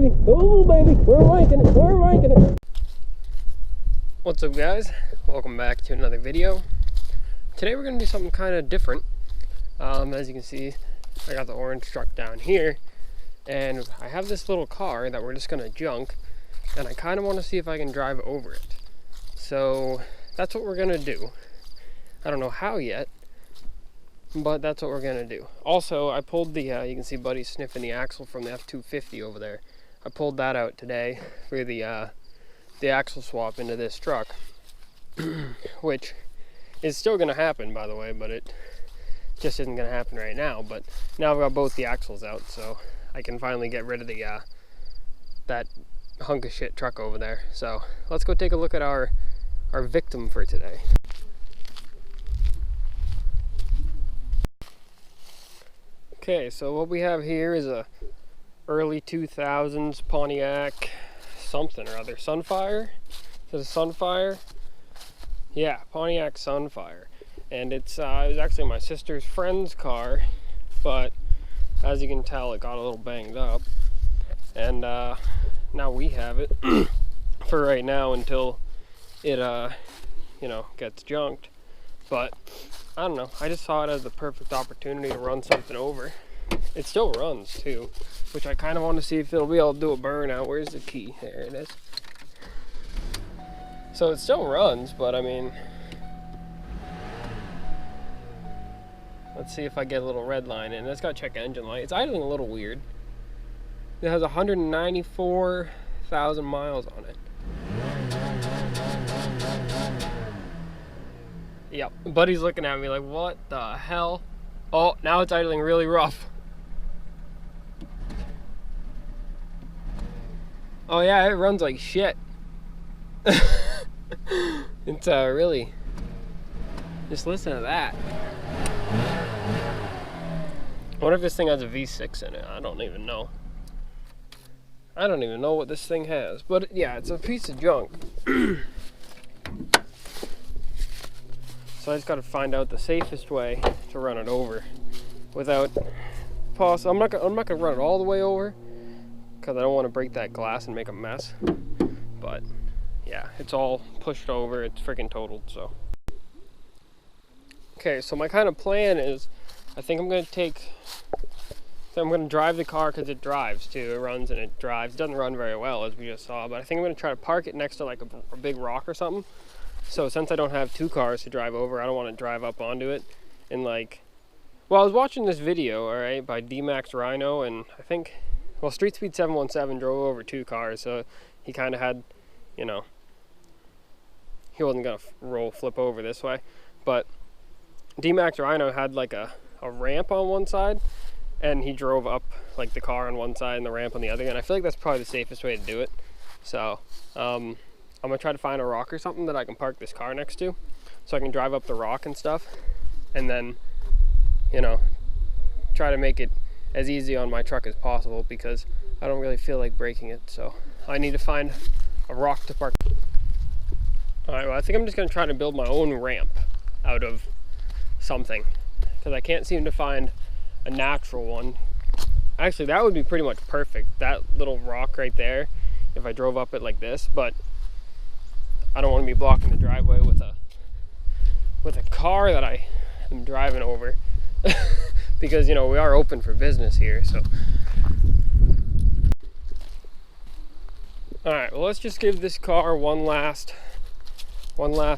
baby. Oh, baby. We're wanking it. We're wanking it. What's up, guys? Welcome back to another video. Today we're going to do something kind of different. As you can see, I got the orange truck down here. And I have this little car that we're just going to junk. And I kind of want to see if I can drive over it. So that's what we're going to do. I don't know how yet, but that's what we're going to do. Also, I pulled the, you can see Buddy sniffing the axle from the F-250 over there. I pulled that out today for the axle swap into this truck, which is still going to happen, by the way, but it just isn't going to happen right now. But now I've got both the axles out, so I can finally get rid of the that hunk of shit truck over there. So let's go take a look at our victim for today. Okay, so what we have here is a early 2000s Pontiac something or other. Sunfire? Is it a Sunfire? Yeah, Pontiac Sunfire. And it was actually my sister's friend's car, but as you can tell, it got a little banged up. And now we have it for right now until it, you know, gets junked. But I don't know, I just saw it as the perfect opportunity to run something over. It still runs too, which I kind of want to see if it'll be able to do a burnout. Where's the key? There it is. So it still runs, but I mean, let's see if I get a little red line in. It's got to check engine light. It's idling a little weird. It has 194,000 miles on it. Yep, Buddy's looking at me like, what the hell? Oh, now it's idling really rough. Oh yeah, it runs like shit. It's really, just listen to that. I wonder if this thing has a V6 in it. I don't even know. I don't even know what this thing has, but yeah, it's a piece of junk. So I just got to find out the safest way to run it over without pause. I'm not gonna run it all the way over because I don't want to break that glass and make a mess. But yeah, it's all pushed over. It's freaking totaled. So okay, so my kind of plan is, I think I'm gonna drive the car because it drives too. It runs and it drives. It doesn't run very well, as we just saw, but I think I'm gonna try to park it next to like a big rock or something. So since I don't have two cars to drive over, I don't want to drive up onto it. And like, well, I was watching this video, all right, by D-Max Rhino, and I think, well, Street Speed 717 drove over two cars, so he kind of had, you know, he wasn't gonna flip over this way. But D-Max Rhino had like a ramp on one side, and he drove up like the car on one side and the ramp on the other, and I feel like that's probably the safest way to do it. So I'm gonna try to find a rock or something that I can park this car next to, so I can drive up the rock and stuff, and then, you know, try to make it as easy on my truck as possible, because I don't really feel like breaking it. So I need to find a rock to park. All right, well, I think I'm just gonna try to build my own ramp out of something, because I can't seem to find a natural one. Actually, that would be pretty much perfect, that little rock right there, if I drove up it like this. But I don't want to be blocking the driveway with a car that I am driving over, because, you know, we are open for business here. So all right, well, let's just give this car one last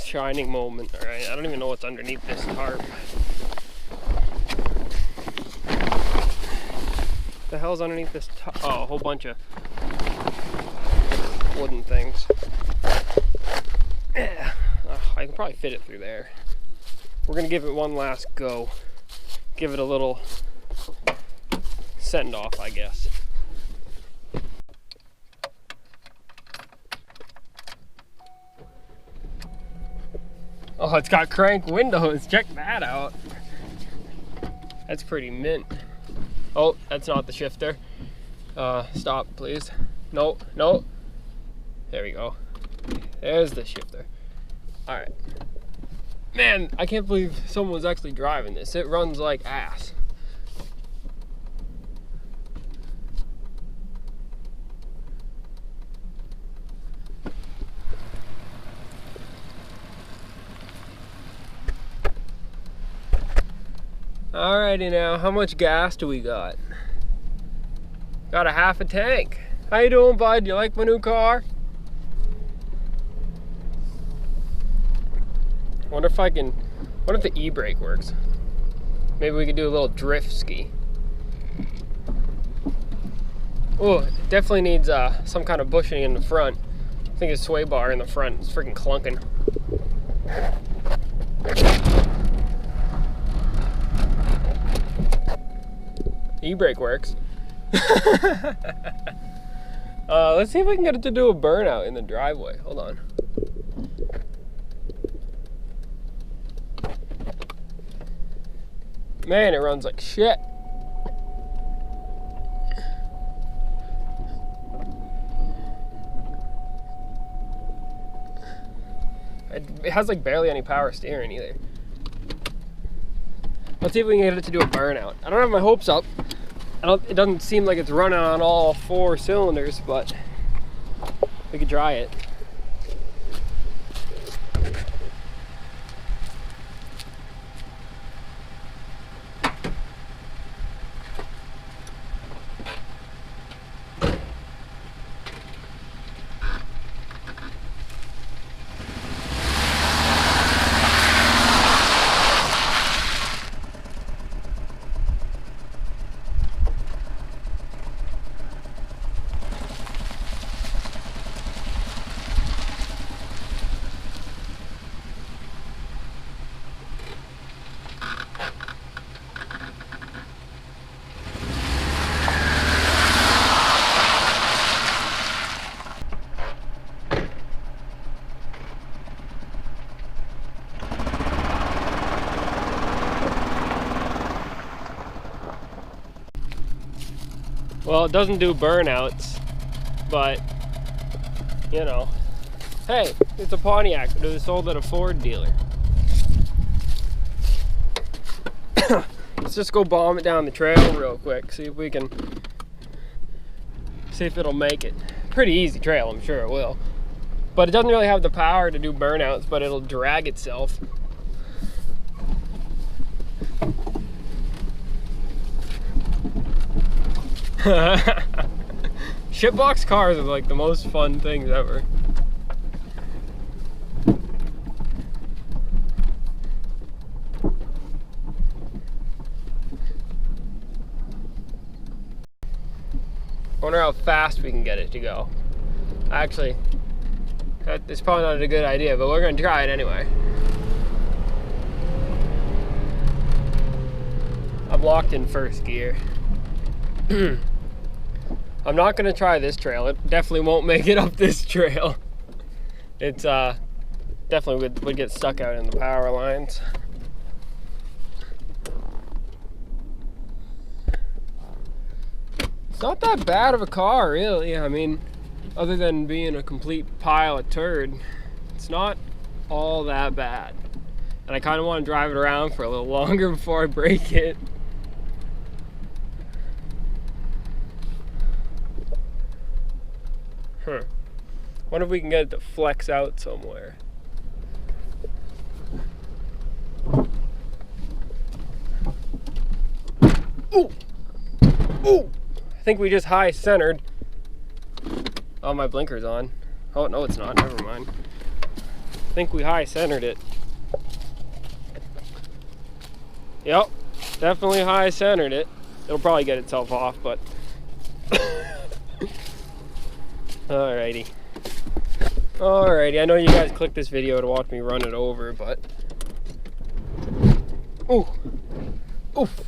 shining moment. All right, I don't even know what's underneath this tarp. What the hell's underneath this tarp? Oh, a whole bunch of wooden things. Yeah, I can probably fit it through there. We're gonna give it one last go. Give it a little send off, I guess. Oh, it's got crank windows. Check that out. That's pretty mint. Oh, that's not the shifter. Stop, please. No, no. There we go. There's the shifter. All right. Man, I can't believe someone was actually driving this. It runs like ass. Alrighty now, how much gas do we got? Got a half a tank. How you doing, bud? You like my new car? Wonder if the e-brake works. Maybe we could do a little drift ski. Oh, it definitely needs some kind of bushing in the front. I think it's sway bar in the front. It's freaking clunking. E-brake works. Let's see if we can get it to do a burnout in the driveway. Hold on. Man, it runs like shit. It has like barely any power steering either. Let's see if we can get it to do a burnout. I don't have my hopes up. It doesn't seem like it's running on all 4 cylinders, but we could try it. Well, it doesn't do burnouts, but, you know, hey, it's a Pontiac, but it was sold at a Ford dealer. Let's just go bomb it down the trail real quick, see if it'll make it. Pretty easy trail, I'm sure it will. But it doesn't really have the power to do burnouts, but it'll drag itself. Shitbox cars are like the most fun things ever. I wonder how fast we can get it to go. Actually, it's probably not a good idea, but we're gonna try it anyway. I'm locked in first gear. I'm not gonna try this trail. It definitely won't make it up this trail. It's definitely would get stuck out in the power lines. It's not that bad of a car, really. I mean, other than being a complete pile of turd, it's not all that bad. And I kind of want to drive it around for a little longer before I break it. Wonder if we can get it to flex out somewhere. Ooh! Ooh! I think we just high centered. Oh, my blinker's on. Oh, no, it's not. Never mind. I think we high centered it. Yep, definitely high centered it. It'll probably get itself off, but. Alrighty. Alrighty, I know you guys clicked this video to watch me run it over, but... Ooh! Oof!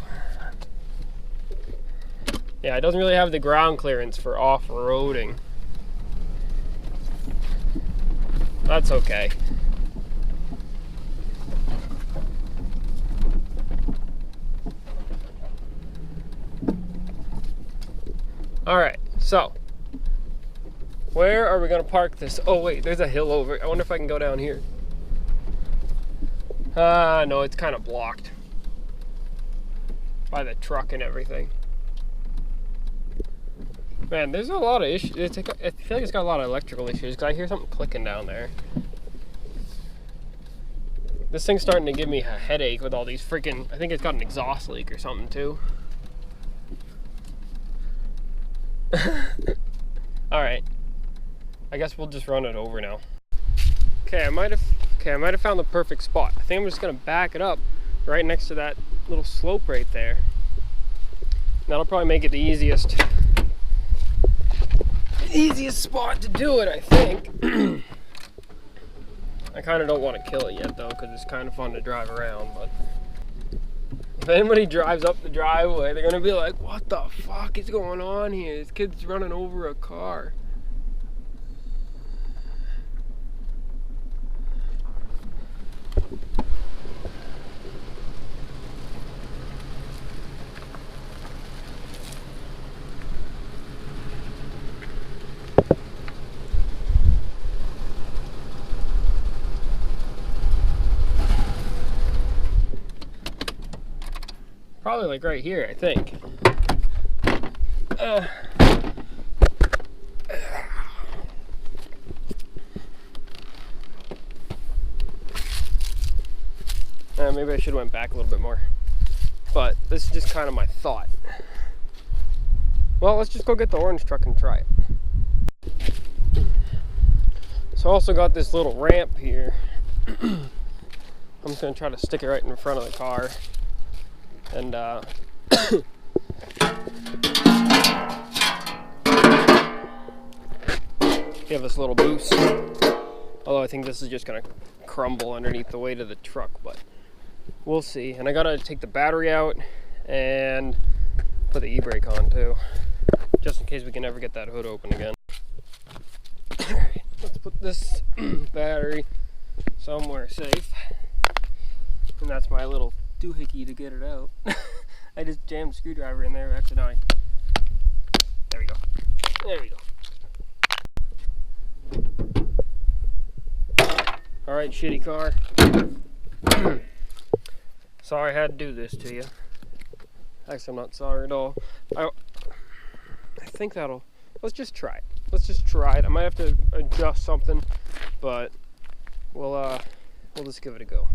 Yeah, it doesn't really have the ground clearance for off-roading. That's okay. Alright, so... where are we gonna park this? Oh wait, there's a hill over. I wonder if I can go down here. No, it's kind of blocked by the truck and everything. Man, there's a lot of issues. I feel like it's got a lot of electrical issues because I hear something clicking down there. This thing's starting to give me a headache with all these freaking, I think it's got an exhaust leak or something too. Alright. I guess we'll just run it over now. Okay, I might have found the perfect spot. I think I'm just gonna back it up right next to that little slope right there. That'll probably make it the easiest spot to do it, I think. I kind of don't want to kill it yet though, because it's kind of fun to drive around, but if anybody drives up the driveway, they're gonna be like, what the fuck is going on here? This kid's running over a car. Probably like right here, I think. Maybe I should have went back a little bit more. But this is just kind of my thought. Well, let's just go get the orange truck and try it. So I also got this little ramp here. I'm just gonna try to stick it right in front of the car. And give us a little boost. Although I think this is just gonna crumble underneath the weight of the truck, but we'll see. And I gotta take the battery out and put the e-brake on too, just in case we can never get that hood open again. Alright, let's put this battery somewhere safe. And that's my little doohickey to get it out. I just jammed a screwdriver in there. Actually, no, there we go. There we go. Alright, shitty car. Sorry I had to do this to you. Actually, I'm not sorry at all. I think that'll... Let's just try it. Let's just try it. I might have to adjust something, but we'll just give it a go.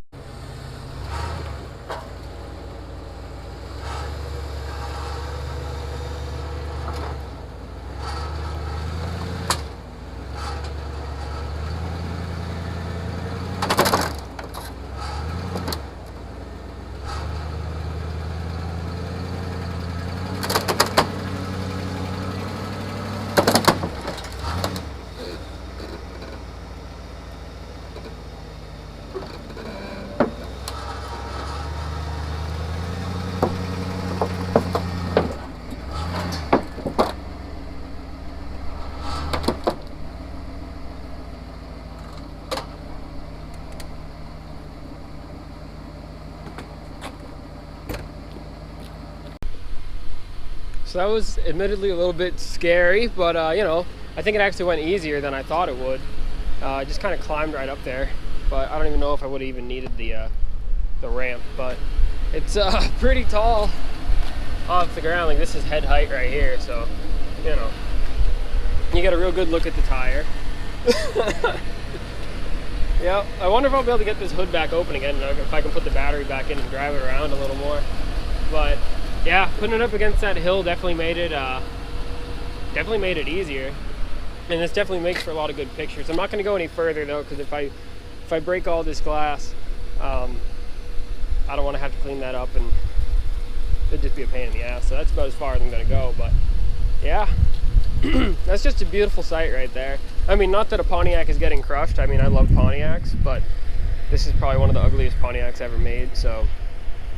So that was admittedly a little bit scary, but you know, I think it actually went easier than I thought it would. I just kind of climbed right up there, but I don't even know if I would have even needed the ramp, but it's pretty tall off the ground. Like, this is head height right here, so you know, you get a real good look at the tire. Yeah, I wonder if I'll be able to get this hood back open again, if I can put the battery back in and drive it around a little more. But yeah, putting it up against that hill definitely made it easier, and this definitely makes for a lot of good pictures. I'm not going to go any further though, because if I break all this glass, I don't want to have to clean that up, and it'd just be a pain in the ass. So that's about as far as I'm going to go. But yeah, that's just a beautiful sight right there. I mean, not that a Pontiac is getting crushed. I mean, I love Pontiacs, but this is probably one of the ugliest Pontiacs ever made. So.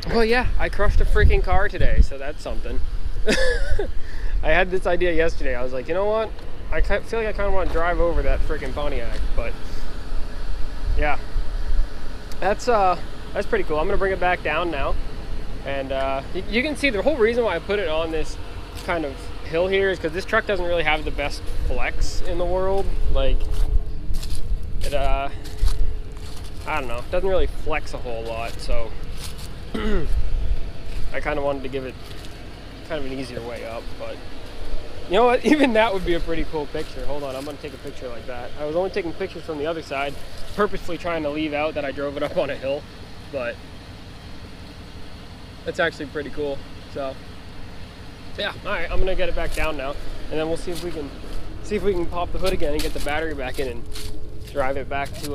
Well, yeah, I crushed a freaking car today, so that's something. I had this idea yesterday. I was like, you know what? I feel like I kind of want to drive over that freaking Pontiac, but yeah, that's pretty cool. I'm gonna bring it back down now, and you can see the whole reason why I put it on this kind of hill here is because this truck doesn't really have the best flex in the world. Like, it I don't know, it doesn't really flex a whole lot, so I kind of wanted to give it kind of an easier way up. But you know what, even that would be a pretty cool picture. Hold on, I'm gonna take a picture like that. I was only taking pictures from the other side, purposefully trying to leave out that I drove it up on a hill, but it's actually pretty cool. So yeah, all right, I'm gonna get it back down now, and then we'll see if we can pop the hood again and get the battery back in and drive it back to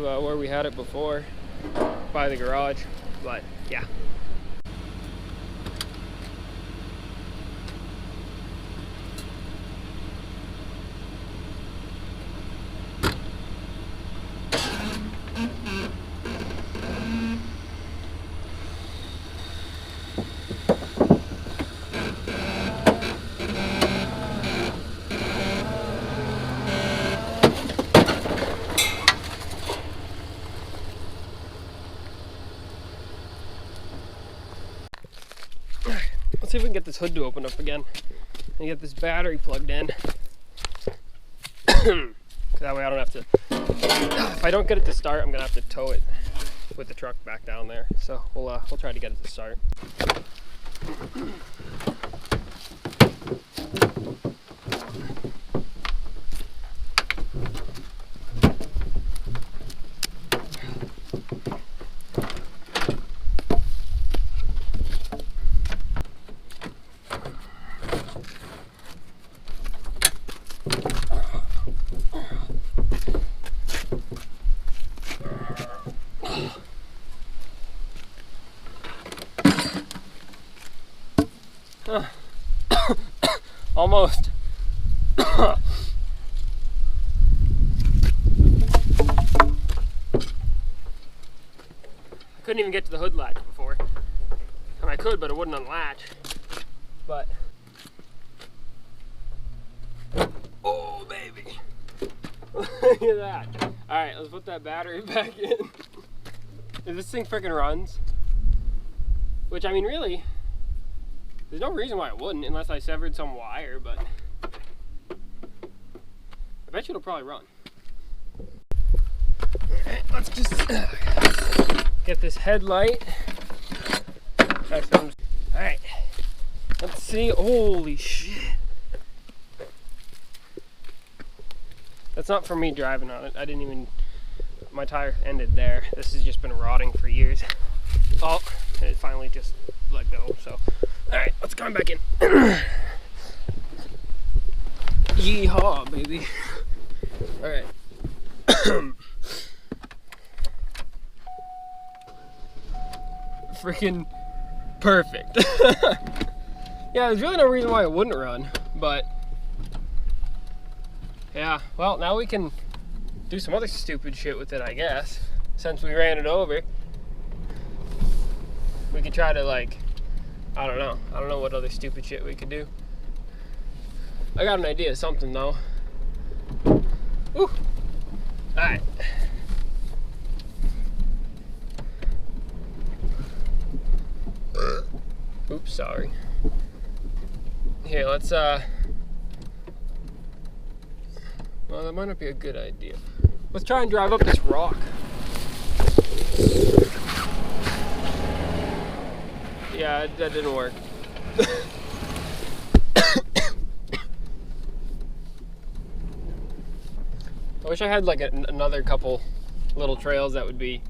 where we had it before, by the garage. But yeah. Let's see if we can get this hood to open up again and get this battery plugged in. That way I don't have to, if I don't get it to start, I'm gonna have to tow it with the truck back down there. So we'll try to get it to start. Almost. I couldn't even get to the hood latch before. And I could, but it wouldn't unlatch. But oh baby. Look at that. Alright, let's put that battery back in. If this thing freaking runs, which I mean really, there's no reason why it wouldn't unless I severed some wire, but I bet you it'll probably run. Alright, let's just get this headlight. Alright, let's see. Holy shit. That's not for me driving on it. I didn't even, my tire ended there. This has just been rotting for years. Oh, and it finally just let go, so. Alright, let's climb back in. Yeehaw, baby. Alright. Freaking perfect. Yeah, there's really no reason why it wouldn't run, but yeah, well, now we can do some other stupid shit with it, I guess. Since we ran it over, we could try to, like, I don't know what other stupid shit we could do. I got an idea of something though. Woo! Alright. Oops, sorry. Here, let's well, that might not be a good idea. Let's try and drive up this rock. Yeah, that didn't work. I wish I had like another couple little trails that would be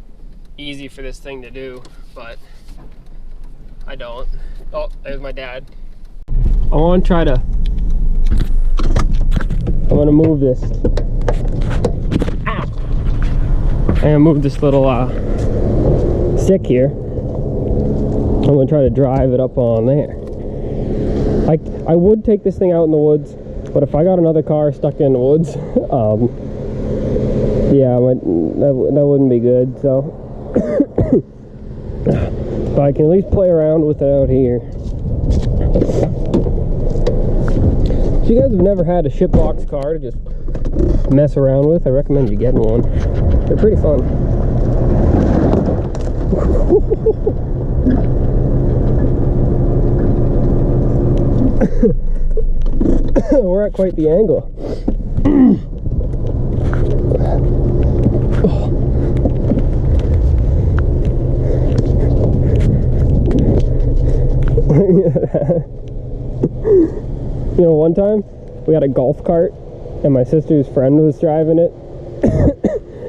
easy for this thing to do, but I don't. Oh, there's my dad. I want to try to, I'm going to move this. Ow. I'm going to move this little stick here. I'm going to try to drive it up on there. I would take this thing out in the woods, but if I got another car stuck in the woods, yeah, that wouldn't be good, so. But I can at least play around with it out here. If you guys have never had a shipbox car to just mess around with, I recommend you getting one. They're pretty fun. We're at quite the angle. You know, one time we had a golf cart and my sister's friend was driving it,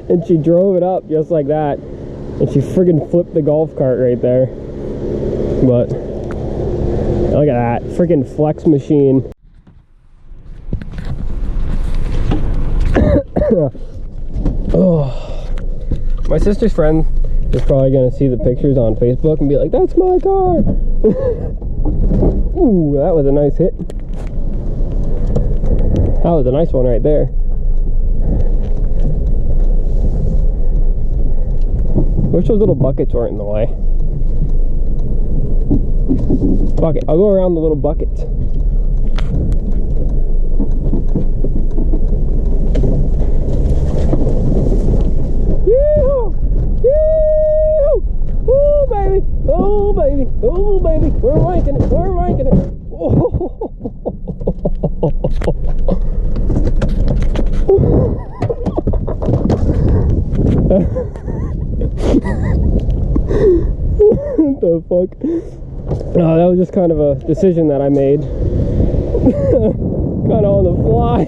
and she drove it up just like that, and she friggin' flipped the golf cart right there. But look at that freaking flex machine. Oh, my sister's friend is probably gonna see the pictures on Facebook and be like, "That's my car." Ooh, that was a nice hit. That was a nice one right there. Wish those little buckets weren't in the way. Fuck it, I'll go around the little buckets. Yeehaw! Yeehaw! Oh baby! Oh baby! Oh baby! We're ranking it! We're ranking it! Oh. What the fuck? No, that was just kind of a decision that I made. Kind of on the fly.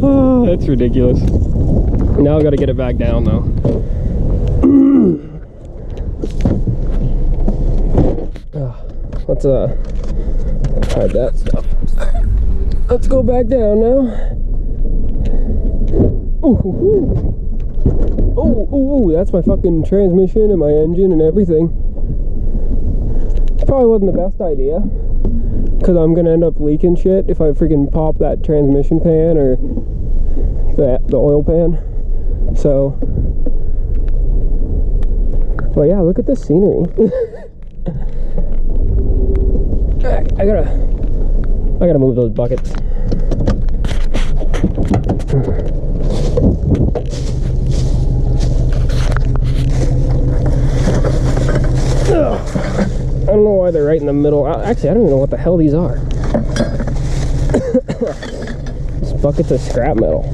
Oh, that's ridiculous. Now I gotta get it back down though. Let's hide that stuff. Let's go back down now. Ooh. Oh, that's my fucking transmission and my engine and everything. Probably wasn't the best idea, because I'm gonna end up leaking shit if I freaking pop that transmission pan or the oil pan. So, but yeah, look at this scenery. I gotta move those buckets. I don't know why they're right in the middle. Actually, I don't even know what the hell these are. This bucket's of scrap metal.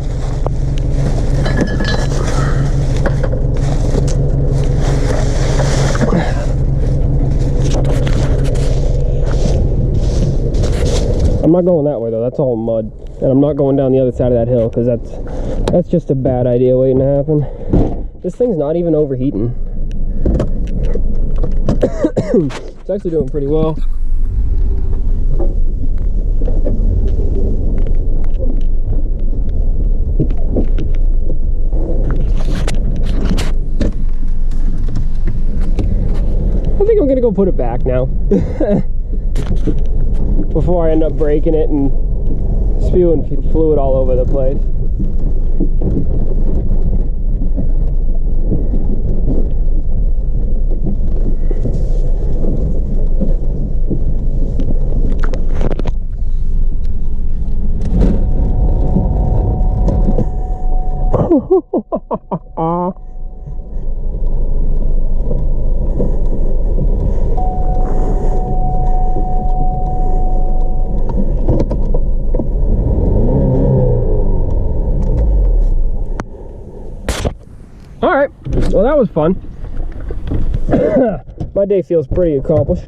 I'm not going that way though, that's all mud. And I'm not going down the other side of that hill, because that's just a bad idea waiting to happen. This thing's not even overheating. It's actually doing pretty well. I think I'm gonna go put it back now. Before I end up breaking it and spewing fluid all over the place. Alright, well that was fun. My day feels pretty accomplished.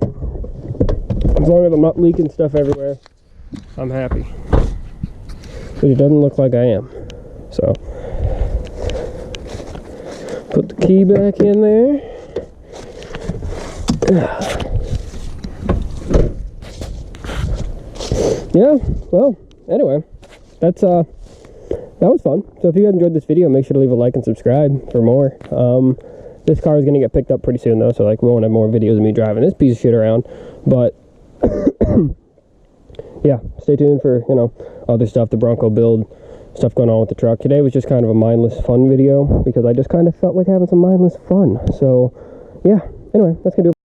As long as I'm not leaking stuff everywhere, I'm happy. But it doesn't look like I am. So, put the key back in there. Yeah, well, anyway, that was fun. So if you guys enjoyed this video, make sure to leave a like and subscribe for more. This car is going to get picked up pretty soon though, so like we won't have more videos of me driving this piece of shit around. But yeah, stay tuned for, you know, other stuff, the Bronco build, stuff going on with the truck. Today was just kind of a mindless fun video because I just kind of felt like having some mindless fun. So yeah, anyway, that's going to do it.